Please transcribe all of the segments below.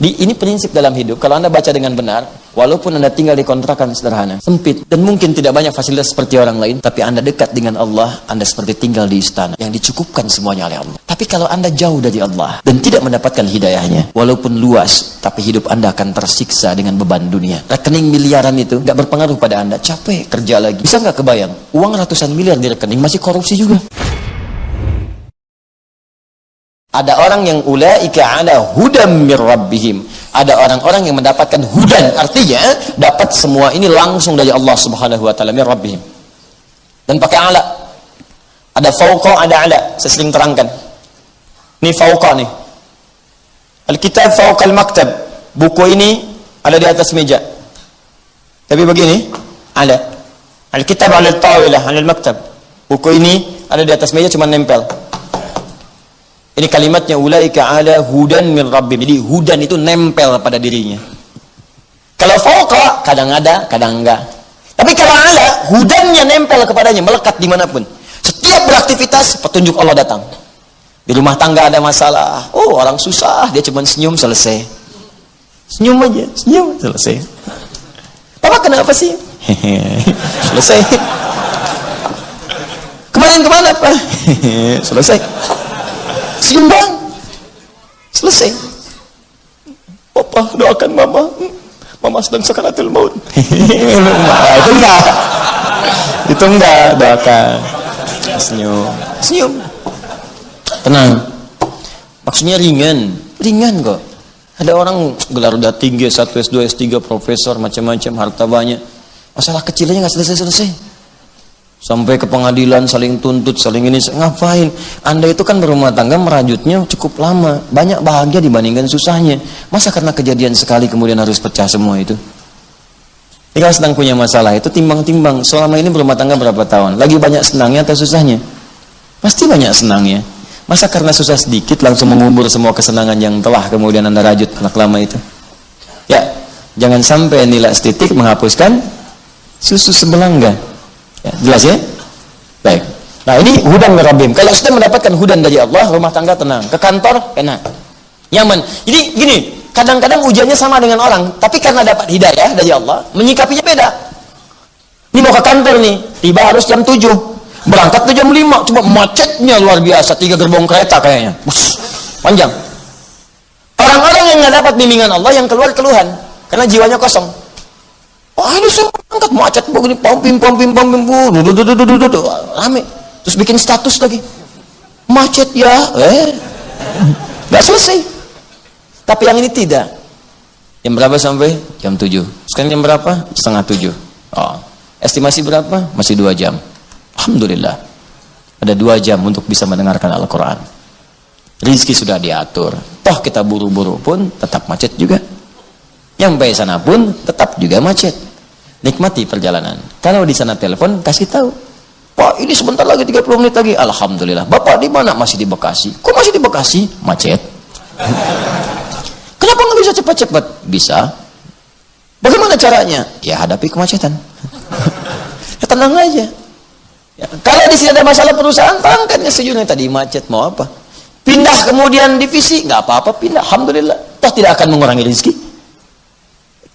Ini prinsip dalam hidup. Kalau Anda baca dengan benar, walaupun Anda tinggal di kontrakan sederhana, sempit, dan mungkin tidak banyak fasilitas seperti orang lain, tapi Anda dekat dengan Allah, Anda seperti tinggal di istana yang dicukupkan semuanya oleh Allah. Tapi kalau Anda jauh dari Allah dan tidak mendapatkan hidayahnya, walaupun luas, tapi hidup Anda akan tersiksa dengan beban dunia. Rekening miliaran itu nggak berpengaruh pada Anda. Capek kerja lagi. Bisa nggak kebayang? Uang ratusan miliar di rekening masih korupsi juga. Ada orang yang ulaika ala hudam mir rabbihim. Ada orang-orang yang mendapatkan hudan, artinya dapat semua ini langsung dari Allah Subhanahu wa taala, mir rabbihim. Dan pakai ala. Ada fauqa, ada ala. Saya sering terangkan. Ini fauqa nih. Alkitab fauqa al-maktab. Buku ini ada di atas meja. Tapi begini, ala. Alkitab ala al-tawilah, ala al-maktab. Buku ini ada di atas meja cuma nempel. Ini kalimatnya ulaika ala hudan min rabbihim. Jadi hudan itu nempel pada dirinya. Kalau fauqa kadang ada, kadang enggak. Tapi kalau ala, hudannya nempel kepadanya, melekat dimanapun. Setiap beraktivitas petunjuk Allah datang. Di rumah tangga ada masalah, oh orang susah, dia cuma senyum selesai. Senyum aja, senyum selesai. Papa kenapa sih? Selesai. Kemarin kemana Pak? Selesai. Senyum bang, selesai. Papa doakan mama, mama sedang sakaratul maut. Itu enggak doakan. Senyum, senyum, tenang. Maksudnya ringan kok. Ada orang gelar udah tinggi, S1, S2, S3, profesor, macam-macam, harta banyak. Masalah kecilnya nggak selesai. Sampai ke pengadilan, saling tuntut, saling ini, ngapain? Anda itu kan berumah tangga, merajutnya cukup lama, banyak bahagia dibandingkan susahnya. Masa karena kejadian sekali kemudian harus pecah semua itu? Jika sedang punya masalah itu timbang-timbang, selama ini berumah tangga berapa tahun? Lagi banyak senangnya atau susahnya? Pasti banyak senangnya. Masa karena susah sedikit langsung mengubur semua kesenangan yang telah kemudian Anda rajut lama itu? Ya, jangan sampai nilai estetik menghapuskan susu sebelangga. Ya, jelas ya? Baik. Nah ini hudan min rabbihim. Kalau sudah mendapatkan hudan dari Allah, rumah tangga tenang. Ke kantor enak, nyaman. Jadi gini, kadang-kadang ujiannya sama dengan orang, tapi karena dapat hidayah dari Allah, menyikapinya beda. Ini mau ke kantor nih, tiba harus jam 7, berangkat tuh jam 5, cuma macetnya luar biasa, 3 gerbong kereta kayaknya. Panjang. Orang-orang yang nggak dapat bimbingan Allah yang keluar keluhan karena jiwanya kosong. Oh ini saya angkat macet begini, pompim, rame. Terus bikin status lagi, macet ya, nggak selesai. Tapi yang ini tidak. Jam berapa sampai? Jam 7. Sekarang jam berapa? Setengah 7. Oh, estimasi berapa? Masih 2 jam. Alhamdulillah. Ada 2 jam untuk bisa mendengarkan Al-Quran. Rizki sudah diatur. Toh kita buru-buru pun tetap macet juga. Nyampe sana pun tetap juga macet. Nikmati perjalanan. Kalau di sana telepon, kasih tahu. Pak, ini sebentar lagi 30 menit lagi. Alhamdulillah. Bapak di mana? Masih di Bekasi. Kok masih di Bekasi? Macet. Kenapa nggak bisa cepat-cepat? Bisa. Bagaimana caranya? Ya hadapi kemacetan. Ya, tenang aja. Ya, kalau di sini ada masalah perusahaan, pangkatnya sejujurnya tadi macet mau apa? Pindah kemudian divisi, nggak apa-apa pindah. Alhamdulillah. Toh tidak akan mengurangi rezeki.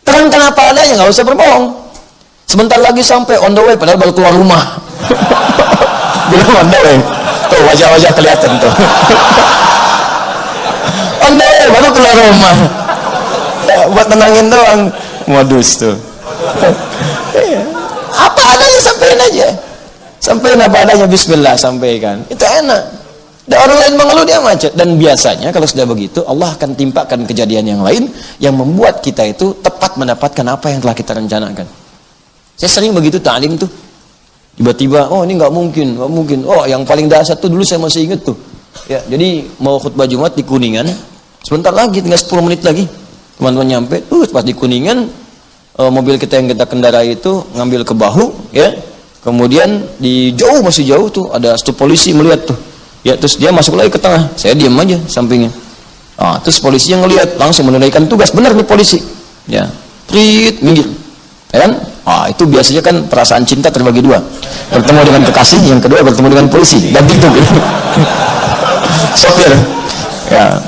Terangkan apa adanya, nggak usah berbohong. Sebentar lagi sampai on the way, padahal baru keluar rumah. Belum on the way. Tuh wajah-wajah kelihatan tuh. On the way, baru keluar rumah. Ya, buat tenangin doang. Modus tuh. Apa adanya sampein aja. Sampein apa adanya, bismillah, sampaikan. Itu enak. Dan orang lain mengeluh dia macet. Dan biasanya kalau sudah begitu, Allah akan timpakan kejadian yang lain yang membuat kita itu tepat mendapatkan apa yang telah kita rencanakan. Saya sering begitu ta'lim tuh. Tiba-tiba, oh ini nggak mungkin. Oh yang paling dahsyat tuh dulu saya masih inget tuh. Ya, jadi mau khutbah Jumat di Kuningan, sebentar lagi, tinggal 10 menit lagi. Teman-teman nyampe, pas di Kuningan, mobil kita yang kita kendarai itu ngambil ke bahu, ya. Kemudian di jauh, masih jauh tuh, ada staf polisi melihat tuh. Ya, terus dia masuk lagi ke tengah. Saya diam aja sampingnya. Terus polisi yang ngelihat langsung menunaikan tugas. Benar nih polisi. Ya, prit, minggir. Ya kan? Itu biasanya kan perasaan cinta terbagi 2. Bertemu dengan kekasih, yang kedua bertemu dengan polisi. Dan gitu. Sopir. Ya.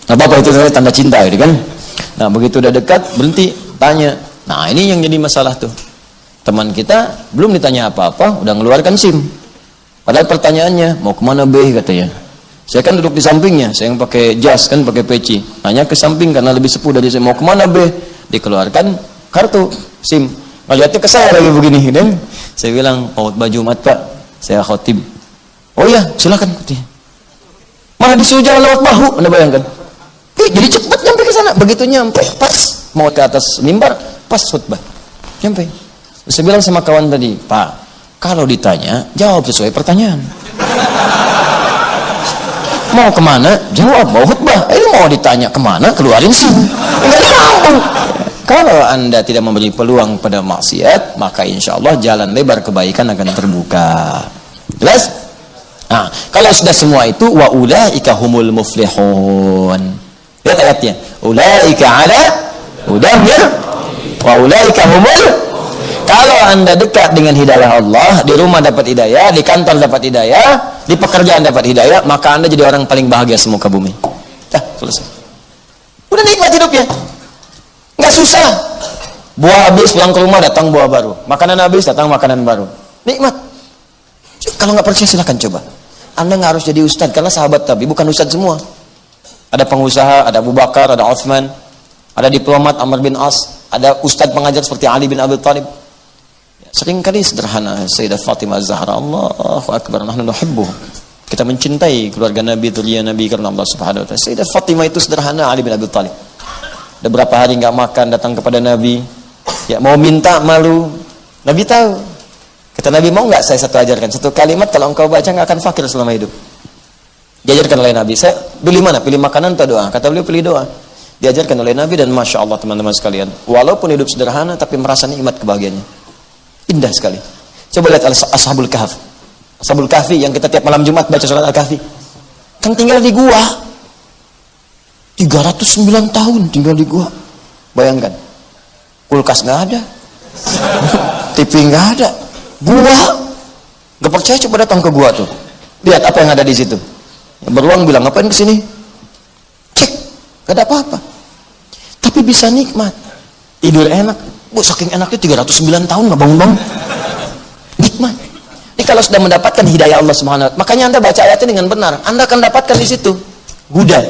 Apa-apa itu tanda cinta gitu kan? Nah, begitu udah dekat, berhenti, tanya. Nah, ini yang jadi masalah tuh. Teman kita belum ditanya apa-apa, udah ngeluarkan SIM. Padahal pertanyaannya, mau kemana be, katanya. Saya kan duduk di sampingnya, saya yang pakai jas kan, pakai peci. Nanya ke samping karena lebih sepuh dari saya, mau kemana be? Dikeluarkan kartu SIM. Ngeliatnya ke saya lagi begini, dan saya bilang, mau khutbah Jumat Pak, saya khotib. Oh iya, silakan. Malah disuruh jalan lewat bahu, Anda bayangkan. Jadi cepat nyampe ke sana. Begitu nyampe, pas mau ke atas mimbar, pas khutbah. Nyampe. Saya bilang sama kawan tadi, Pak, kalau ditanya, jawab sesuai pertanyaan. Mau kemana? Jawab, mau khutbah. Mau ditanya kemana? Keluarin SIM. Enggak nyambung. Kalau Anda tidak memberi peluang pada maksiat, maka insya Allah jalan lebar kebaikan akan terbuka. Jelas? Nah, kalau sudah semua itu, wa ulaika humul muflihun. Lihat ayatnya. Ulaika ala hudam min wa ulaika humul. Kalau Anda dekat dengan hidayah Allah, di rumah dapat hidayah, di kantor dapat hidayah, di pekerjaan dapat hidayah, maka Anda jadi orang paling bahagia semuka bumi. Dah, selesai. Udah nikmat hidupnya. Nggak susah. Buah habis, pulang ke rumah datang buah baru. Makanan habis, datang makanan baru. Nikmat. Kalau nggak percaya silakan coba. Anda nggak harus jadi ustadz, karena sahabat tapi bukan ustadz semua. Ada pengusaha, ada Abu Bakar, ada Uthman, ada diplomat Amr bin As, ada ustadz pengajar seperti Ali bin Abi Thalib. Seringkali sederhana. Sayyidah Fatimah Az-Zahra, Allahu Akbar, nahnu nuhibbuh. Kita mencintai keluarga Nabi, dzurriyyah Nabi karena Allah Subhanahu wa taala. Sayyidah Fatimah itu sederhana, Ali bin Abi Thalib. Udah berapa hari nggak makan, datang kepada Nabi. Ya mau minta malu. Nabi tahu. Kata Nabi, mau nggak saya satu ajarkan satu kalimat, kalau engkau baca nggak akan fakir selama hidup. Diajarkan oleh Nabi. Saya pilih mana? Pilih makanan atau doa? Kata beliau, pilih doa. Diajarkan oleh Nabi, dan masya Allah teman-teman sekalian, walaupun hidup sederhana tapi merasa nikmat kebahagiaannya. Indah sekali. Coba lihat Ashabul Kahf. Ashabul Kahfi yang kita tiap malam Jumat baca surat Al-Kahfi. Kan tinggal di gua. 309 tahun tinggal di gua. Bayangkan. Kulkas nggak ada. TV nggak ada. Gua. Gak percaya, coba datang ke gua tuh. Lihat apa yang ada di situ. Beruang bilang, ngapain kesini? Cek, gak ada apa-apa. Tapi bisa nikmat. Tidur enak. Saking enaknya 309 tahun gak bangun-bangun. Nikmat. Jadi kalau sudah mendapatkan hidayah Allah Subhanahu wa taala, makanya Anda baca ayatnya dengan benar, Anda akan dapatkan di situ huda.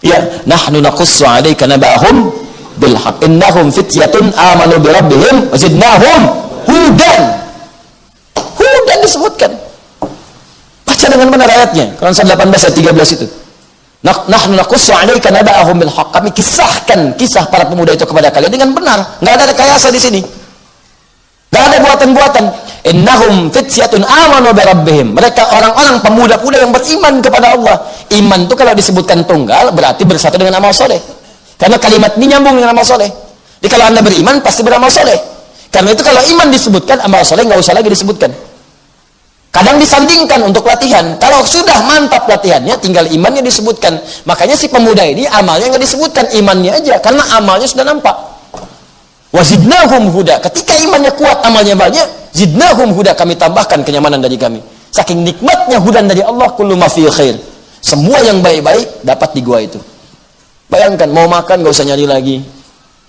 Ya, nahnu naqussu 'alaika naba'ahum bil haqq. Innahum fityatun amanu bi rabbihim wa zidnahum hudan. Hudan disebutkan. Baca dengan benar ayatnya. Quran 18 ayat 13 itu. Nahnu naqussu 'alaika naba'ahum bil haqq. Kami kisahkan kisah para pemuda itu kepada kalian dengan benar. Enggak ada rekayasa di sini. Enggak ada buatan-buatan. Innahum fityatun amanu bi rabbihim. Mereka orang-orang pemuda-pemuda yang beriman kepada Allah. Iman itu kalau disebutkan tunggal berarti bersatu dengan amal soleh. Karena kalimat ini nyambung dengan amal soleh. Jadi kalau Anda beriman pasti beramal soleh. Karena itu kalau iman disebutkan, amal soleh nggak usah lagi disebutkan. Kadang disandingkan untuk latihan. Kalau sudah mantap latihannya, tinggal imannya disebutkan. Makanya si pemuda ini amalnya nggak disebutkan, imannya aja, karena amalnya sudah nampak. Wazidnahum huda. Ketika imannya kuat, amalnya banyak, zidnahum huda, kami tambahkan kenyamanan dari kami. Saking nikmatnya hudan dari Allah, kullu ma fi khair. Semua yang baik-baik dapat di gua itu. Bayangkan, mau makan nggak usah nyari lagi.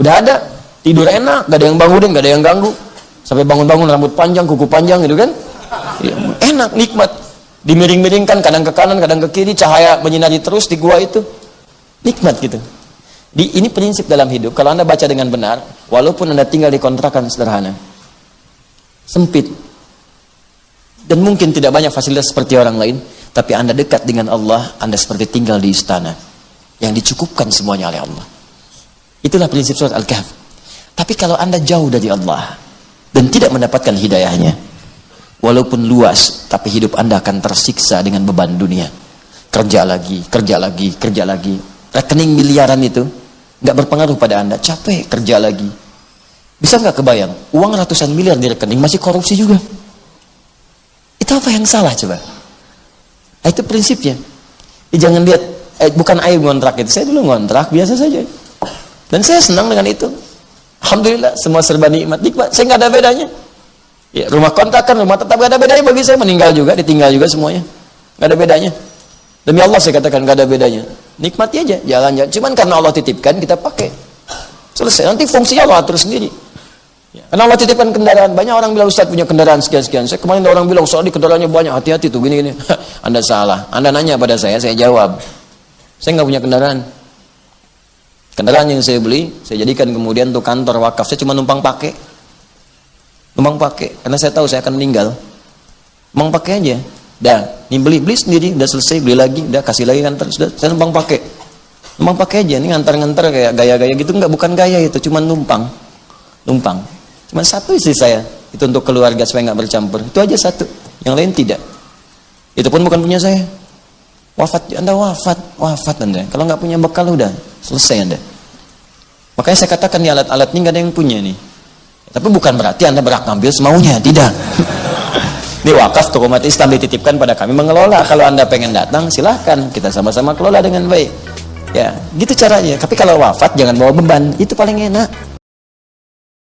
Udah ada, tidur enak, nggak ada yang bangunin, nggak ada yang ganggu. Sampai bangun-bangun rambut panjang, kuku panjang gitu kan. Ya, enak, nikmat. Dimiring-miringkan kadang ke kanan, kadang ke kiri, cahaya menyinari terus di gua itu. Nikmat gitu. Ini prinsip dalam hidup. Kalau Anda baca dengan benar, walaupun Anda tinggal di kontrakan sederhana, sempit, dan mungkin tidak banyak fasilitas seperti orang lain, tapi Anda dekat dengan Allah, Anda seperti tinggal di istana yang dicukupkan semuanya oleh Allah. Itulah prinsip surat Al-Kahf. Tapi kalau Anda jauh dari Allah dan tidak mendapatkan hidayahnya, walaupun luas, tapi hidup Anda akan tersiksa dengan beban dunia. Kerja lagi, kerja lagi, kerja lagi. Rekening miliaran itu nggak berpengaruh pada Anda. Capek, kerja lagi. Bisa nggak kebayang? Uang ratusan miliar di rekening masih korupsi juga. Itu apa yang salah coba? Nah, itu prinsipnya. Jangan lihat, bukan aib ngontrak itu. Saya dulu ngontrak biasa saja. Dan saya senang dengan itu. Alhamdulillah, semua serba nikmat. Saya nggak ada bedanya. Ya, rumah kontrakan, rumah tetap nggak ada bedanya bagi saya. Meninggal juga, ditinggal juga semuanya. Nggak ada bedanya. Demi Allah saya katakan nggak ada bedanya. Nikmati aja, jalan-jalan. Cuman karena Allah titipkan, kita pakai. Selesai. Nanti fungsinya Allah atur sendiri. Ya. Karena Allah titipkan kendaraan. Banyak orang bilang, Ustaz punya kendaraan sekian-sekian. Saya kemarin ada orang bilang, soal di kendaraannya banyak, hati-hati tuh, gini-gini. Anda salah. Anda nanya pada saya jawab. Saya nggak punya kendaraan. Kendaraan yang saya beli, saya jadikan kemudian untuk kantor wakaf. Saya cuma numpang pakai. Numpang pakai. Karena saya tahu saya akan meninggal. Numpang pakai aja. Dah, ini beli sendiri, udah selesai, beli lagi, udah kasih lagi kantor, sudah, saya numpang pakai. Numpang pakai aja, ini ngantar-ngantar kayak gaya-gaya gitu, enggak, bukan gaya itu, cuma numpang. Cuma satu istri saya, itu untuk keluarga supaya nggak bercampur. Itu aja satu, yang lain tidak. Itu pun bukan punya saya. Anda wafat Anda. Kalau nggak punya bekal udah selesai Anda. Makanya saya katakan di alat-alat ini nggak ada yang punya nih. Tapi bukan berarti Anda berhak ngambil semaunya, tidak. Ini wakaf toko umat Islam dititipkan pada kami mengelola. Kalau Anda pengen datang silahkan, kita sama-sama kelola dengan baik. Ya, gitu caranya. Tapi kalau wafat jangan bawa beban, itu paling enak.